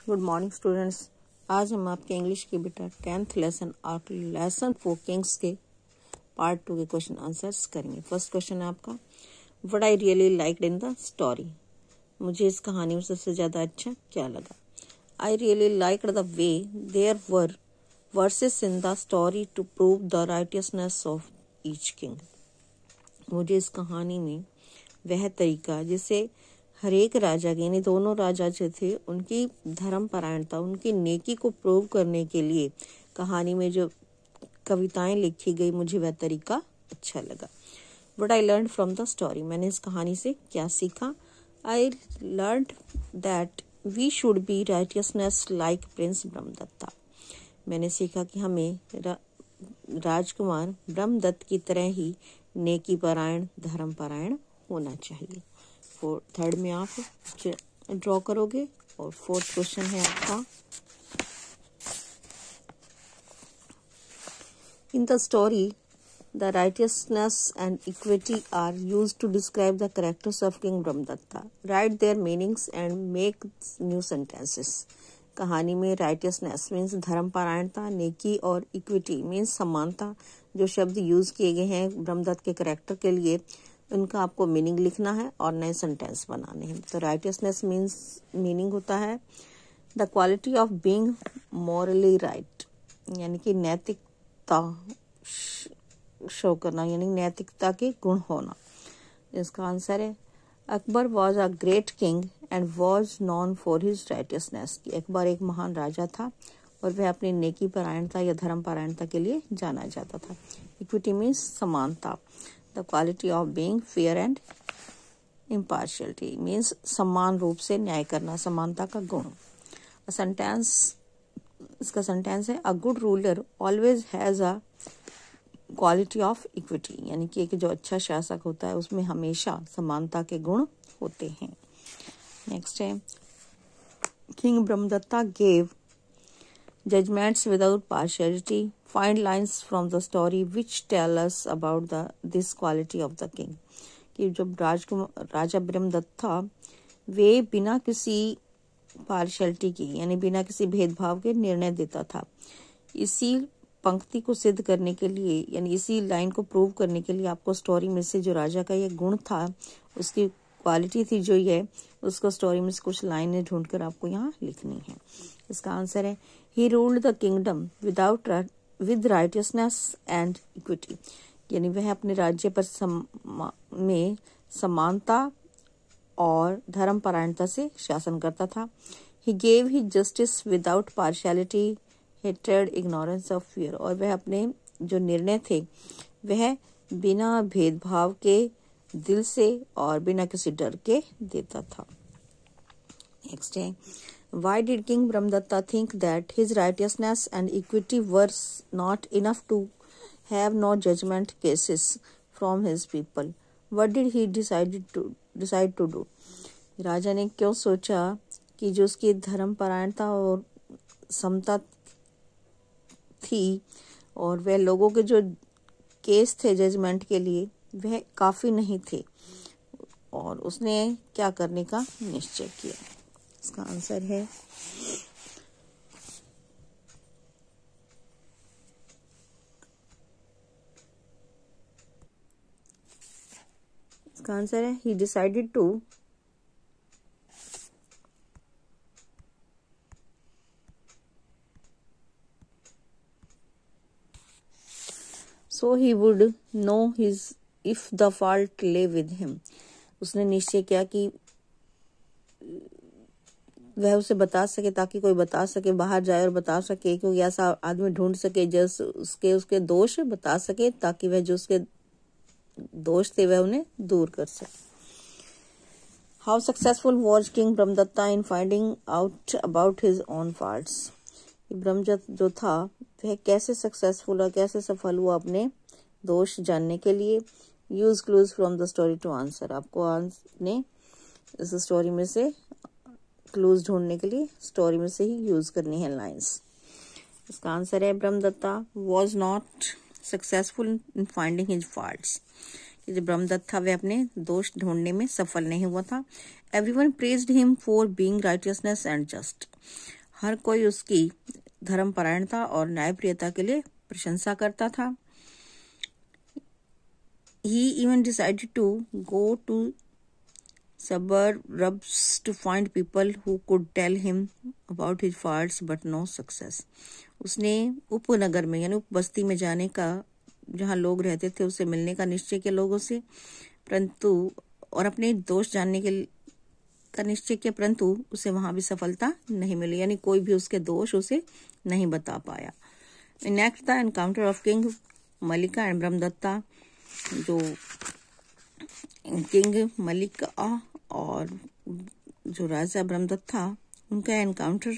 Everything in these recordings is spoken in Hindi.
Good morning students. आज हम आपके इंग्लिश की बेटा 10th लेसन और लेसन 4 किंग्स के पार्ट 2 के क्वेश्चन आंसर्स करेंगे। फर्स्ट क्वेश्चन है आपका, what I really liked in the story. मुझे इस कहानी में सबसे ज़्यादा अच्छा क्या लगा। I really liked the way there were verses in the story to prove the righteousness of each king. मुझे इस कहानी में वह तरीका जिसे हर एक राजा के यानी दोनों राजा जो थे उनकी धर्मपरायणता, उनकी नेकी को प्रूव करने के लिए कहानी में जो कविताएं लिखी गई, मुझे वह तरीका अच्छा लगा। What I learn from the story, मैंने इस कहानी से क्या सीखा। I learn that we should be righteousness like prince Brahmadatta. मैंने सीखा कि हमें राजकुमार ब्रह्मदत्त की तरह ही नेकी परायण, धर्मपरायण होना चाहिए। थर्ड में आप ड्रॉ करोगे। और फोर्थ क्वेश्चन है आपका, in the story the righteousness and equity are used to describe the characters of king Brahmadatta. Write their meanings and make new sentences. कहानी में राइटियसनेस मीन्स धर्मपरायणता, नेकी और इक्विटी मीन्स समानता, जो शब्द यूज किए गए हैं ब्रह्मदत्त के कैरेक्टर के लिए, उनका आपको मीनिंग लिखना है और नए सेंटेंस बनाने हैं। तो राइटियसनेस मीन्स मीनिंग होता है the quality of being morally right, यानी कि नैतिकता शो करना, यानी नैतिकता के गुण होना। इसका आंसर है Akbar was a great king and was non for his righteousness. Akbar एक महान राजा था और वह अपनी नेकी परायणता या धर्म परायणता के लिए जाना जाता था। इक्विटी मीन्स समानता, the quality of being fair and impartiality means समान रूप से न्याय करना, समानता का गुण। सेंटेंस, इसका सेंटेंस है a good ruler always has a quality of equity, यानी कि एक जो अच्छा शासक होता है उसमें हमेशा समानता के गुण होते हैं। नेक्स्ट है, king Brahmadatta gave judgements without partiality. Find lines from the story which tell us about this quality of the king. कि जब राजा ब्रह्मदत्त था, वे बिना किसी पार्शियलिटी की यानी बिना किसी भेदभाव के निर्णय देता था। इसी पंक्ति को सिद्ध करने के लिए यानी इसी लाइन को प्रूव करने के लिए आपको स्टोरी में से जो राजा का ये गुण था, उसकी क्वालिटी थी जो ये, उसको स्टोरी में से कुछ लाइनें ढूंढकर आपको यहाँ लिखनी है। इसका आंसर है he ruled the kingdom with righteousness and equity, यानी वह अपने राज्य पर में समानता और धर्मपरायणता से शासन करता था। He gave he justice without partiality, hatred, ignorance of fear, और वह अपने जो निर्णय थे वह बिना भेदभाव के दिल से और बिना किसी डर के देता था। नेक्स्ट है, why did king Brahmadatta think that his righteousness and equity were not enough to have no judgement cases from his people. What did he decide to do. राजा ने क्यों सोचा कि जो उसकी धर्मपरायणता और समता थी और वह लोगों के जो केस थे जजमेंट के लिए वह काफी नहीं थे, और उसने क्या करने का निश्चय किया। इसका आंसर है he decided to so he would know his if the fault lay with him। उसने निश्चय किया कि वह उसे बता सके, ताकि कोई बता सके, बाहर जाए और बता सके, क्योंकि ऐसा आदमी ढूंढ सके जो उसके दोष बता सके, ताकि वह जो उसके दोष थे वह उन्हें दूर कर सके। How successful was king Brahmadatta in finding out about his own faults. Brahmadatta जो था वह कैसे सक्सेसफुल और कैसे सफल हुआ अपने दोष जानने के लिए। Use clues from the story to answer, आपको ने इस स्टोरी में से क्लूज ढूंढने के लिए स्टोरी में से ही यूज करनी है लाइंस। इसका आंसर है Brahmadatta was not successful in finding his faults. कि जो ब्रह्मदत्त था वह अपने दोष ढूंढने में सफल नहीं हुआ था। Everyone praised him for being righteousness and just. हर कोई उसकी धर्मपरायणता और न्यायप्रियता के लिए प्रशंसा करता था। He even decided to go to suburbs to find people who could tell him about his faults, but no success. उसने उपनगर में यानी उप बस्ती में जाने का, जहाँ लोग रहते थे, उससे मिलने का निश्चय किया लोगों से, परंतु और अपने दोष जानने का निश्चय किया, परंतु उसे वहां भी सफलता नहीं मिली, यानी कोई भी उसके दोष उसे नहीं बता पाया। Next the encounter of king Mallika and Brahmadatta. जो किंग मलिका और जो राजा ब्रह्मदत्त था उनका एनकाउंटर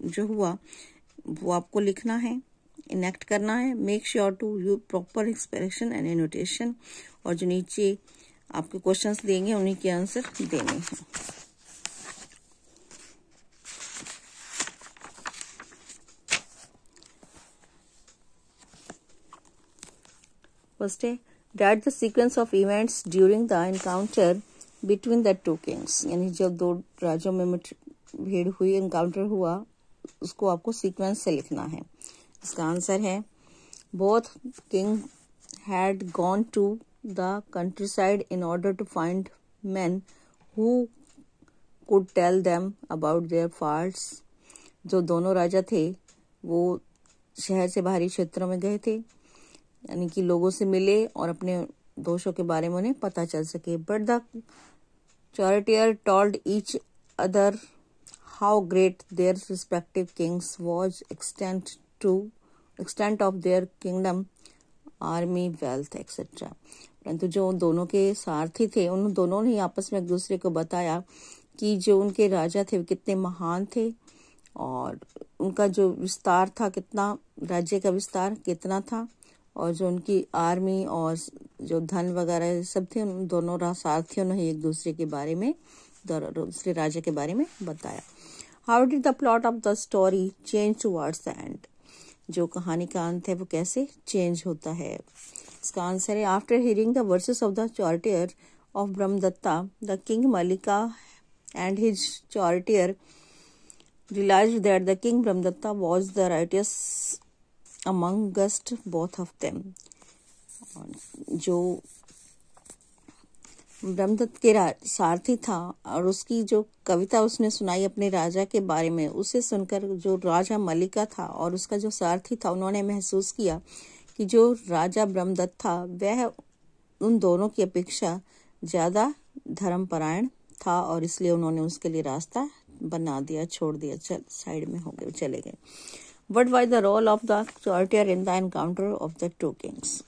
जो हुआ वो आपको लिखना है, इनेक्ट करना है। Make sure to use proper expression and annotation, और जो नीचे आपके क्वेश्चंस देंगे उन्हीं के आंसर देने हैं। फर्स्ट है Write the sequence of events during the encounter between the two kings। यानी जब दो राज्यों में भीड़ हुई, एनकाउंटर हुआ, उसको आपको सीक्वेंस से लिखना है। इसका आंसर है both king had gone to the countryside in order to find men who could tell them about their faults। जो दोनों राजा थे वो शहर से बाहरी क्षेत्रों में गए थे, यानी कि लोगों से मिले और अपने दोषों के बारे में उन्हें पता चल सके। But the charioteer told each other how great their respective Kings was, extent of their kingdom, army, wealth etcetera. परंतु जो दोनों के सारथी थे उन दोनों ने आपस में एक दूसरे को बताया कि जो उनके राजा थे वो कितने महान थे और उनका जो विस्तार था, कितना राज्य का विस्तार कितना था, और जो उनकी आर्मी और जो धन वगैरह सब थे, उन दोनों सारथियों ने एक दूसरे के बारे में, दूसरे राजा के बारे में बताया। How did the plot of the story change towards the end. जो कहानी का अंत है वो कैसे चेंज होता है। इसका आंसर है after hearing the verses of the charioteer of Brahmadatta, the king Mallika and his charioteer realized that the king Brahmadatta was the righteous amongst both of them। जो ब्रह्मदत्त के सारथी था और उसकी जो कविता उसने सुनाई अपने राजा के बारे में, उसे सुनकर जो राजा मलिका था और उसका जो सारथी था उन्होंने महसूस किया कि जो राजा ब्रह्मदत्त था वह उन दोनों की अपेक्षा ज्यादा धर्मपरायण था, और इसलिए उन्होंने उसके लिए रास्ता बना दिया, छोड़ दिया, साइड में हो गए, चले गए। What was the role of the charioteer in the encounter of the two kings?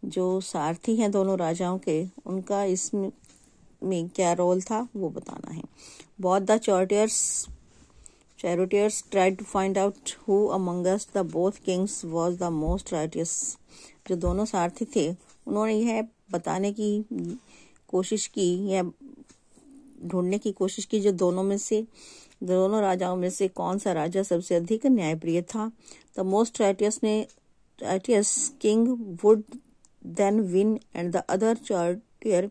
जो सारथी हैं दोनों राजाओं के, उनका इसमें क्या रोल था वो बताना है। Both the charioteers tried to find out who amongst the both kings was the most righteous। जो दोनों सारथी थे उन्होंने यह बताने की कोशिश की, यह ढूंढने की कोशिश की जो दोनों राजाओं में से कौन सा राजा सबसे अधिक न्यायप्रिय था। The most righteous king would then win and the other charioteer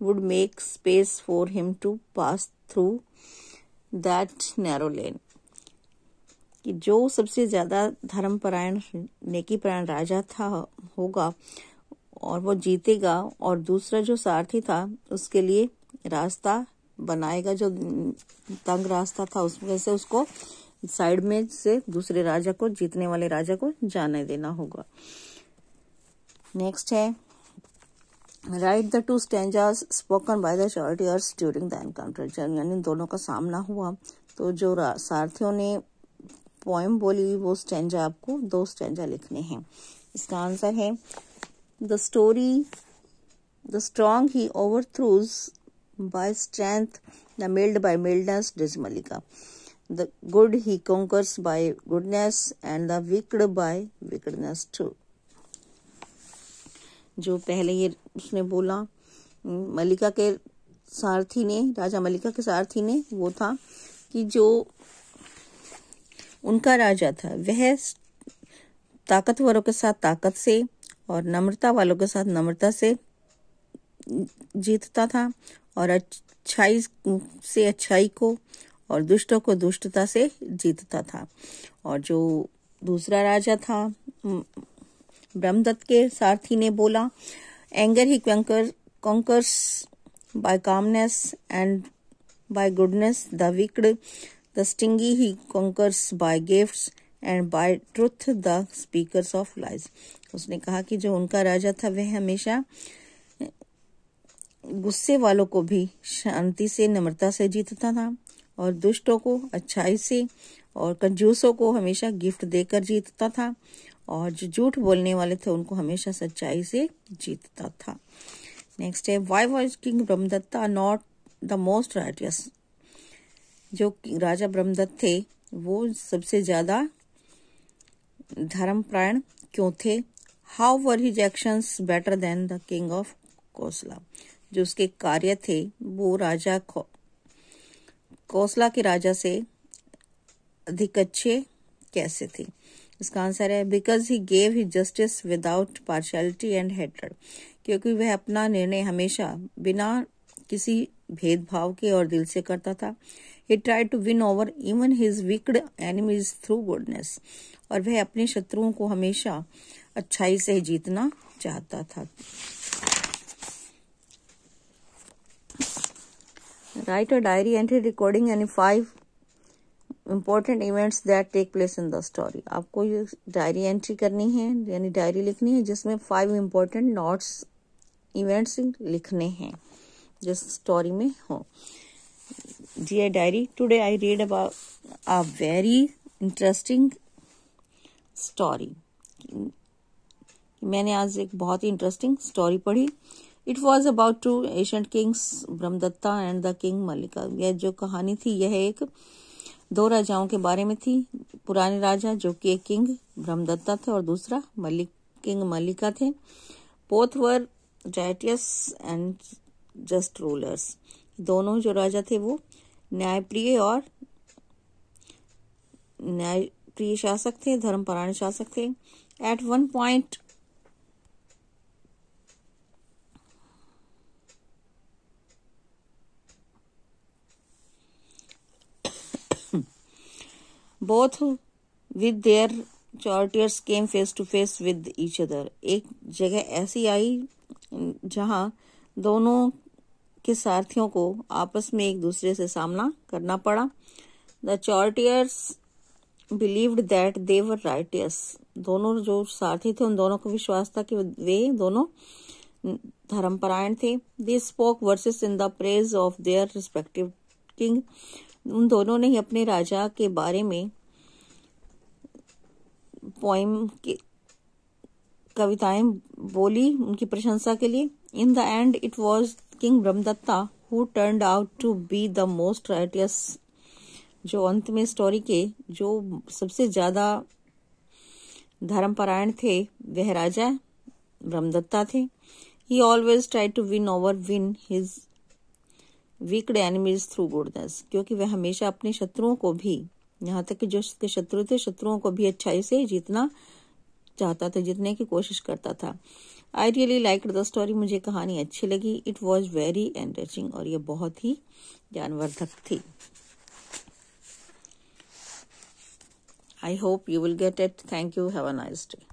would make space for him to pass through that narrow lane. कि जो सबसे ज्यादा धर्मपरायण, नेकीपरायण राजा था होगा और वो जीतेगा, और दूसरा जो सारथी था उसके लिए रास्ता बनाएगा, जो तंग रास्ता था उसमें से उसको साइड में से दूसरे राजा को, जीतने वाले राजा को जाने देना होगा। नेक्स्ट है right the two stanzas spoken by the charioteers during the encounter. यानी दोनों का सामना हुआ तो जो सारथियों ने पोएम बोली वो स्टैंजा, आपको 2 स्टैंजा लिखने हैं। इसका आंसर है the strong he overthrows by strength, the mild by mildness, does Malika. The good he conquers by goodness, and the wicked by wickedness too। जो पहले ये उसने बोला मलिका के सारथी ने, राजा मलिका के सारथी ने, वो था कि जो उनका राजा था वह ताकतवरों के साथ ताकत से और नम्रता वालों के साथ नम्रता से जीतता था और अच्छाई से अच्छाई को और दुष्टों को दुष्टता से जीतता था। और जो दूसरा राजा था ब्रह्मदत्त के सारथी ने बोला, anger he conquers by calmness and by goodness, the wicked, the stingy he conquers by gifts and by truth, the speakers of lies। उसने कहा कि जो उनका राजा था वह हमेशा गुस्से वालों को भी शांति से नम्रता से जीतता था और दुष्टों को अच्छाई से और कंजूसों को हमेशा गिफ्ट देकर जीतता था और जो झूठ बोलने वाले थे उनको हमेशा सच्चाई से जीतता था। नेक्स्ट है, why was king Brahmadatta not the most righteous. जो राजा ब्रह्मदत्त थे वो सबसे ज्यादा धर्मपरायण क्यों थे? How were his actions better than the king of Kosala. जो उसके कार्य थे वो राजा कोसला के राजा से अधिक अच्छे कैसे थे? इसका आंसर है, because he gave his justice without partiality and hatred. क्योंकि वह अपना निर्णय हमेशा बिना किसी भेदभाव के और दिल से करता था। He tried to win over even his wicked enemies through goodness. और वह अपने शत्रुओं को हमेशा अच्छाई से जीतना चाहता था। Write a diary entry recording any 5 important events that take place in the story। आपको ये डायरी एंट्री करनी है यानी डायरी लिखनी है जिसमें 5 important नोट्स इवेंट्स लिखने हैं जिस स्टोरी में हो। Dear diary, today I read about a very interesting story। मैंने आज एक बहुत ही इंटरेस्टिंग स्टोरी पढ़ी। It was about 2 ancient kings, Brahmadatta and the king मल्लिका। यह जो कहानी थी यह एक 2 राजाओं के बारे में थी। पुराने राजा जो कि एक किंग ब्रह्मदत्ता थे और दूसरा किंग मल्लिका थे। Both were righteous and just rulers। दोनों जो राजा थे वो न्यायप्रिय और न्यायप्रिय शासक थे, धर्मपरायण शासक थे। At one point both with their chariots came face to face with each other। एक जगह ऐसी आई जहां दोनों के सारथियों को आपस में एक दूसरे से सामना करना पड़ा। The chariots believed that they were righteous। दोनों जो सारथी थे उन दोनों को विश्वास था कि वे दोनों धर्मपरायण थे। They spoke verses in the praise of their respective king। उन दोनों ने ही अपने राजा के बारे में पोइम की कविताएं बोली उनकी प्रशंसा के लिए। In the end it was king Brahmadatta who turned out to be the most righteous. जो अंत में स्टोरी के जो सबसे ज्यादा धर्मपरायण थे वह राजा ब्रह्मदत्ता थे। He always try to win his wicked enemies through goodness. क्योंकि वह हमेशा अपने शत्रुओं को भी, यहाँ तक कि जो उसके शत्रु थे, शत्रुओं को भी अच्छाई से जीतना चाहता था, जीतने की कोशिश करता था। I really like the story. मुझे कहानी अच्छी लगी। इट वॉज वेरी एनरिचिंग और ये बहुत ही ज्ञानवर्धक थी। I hope you will get it. Thank you. Have a nice day.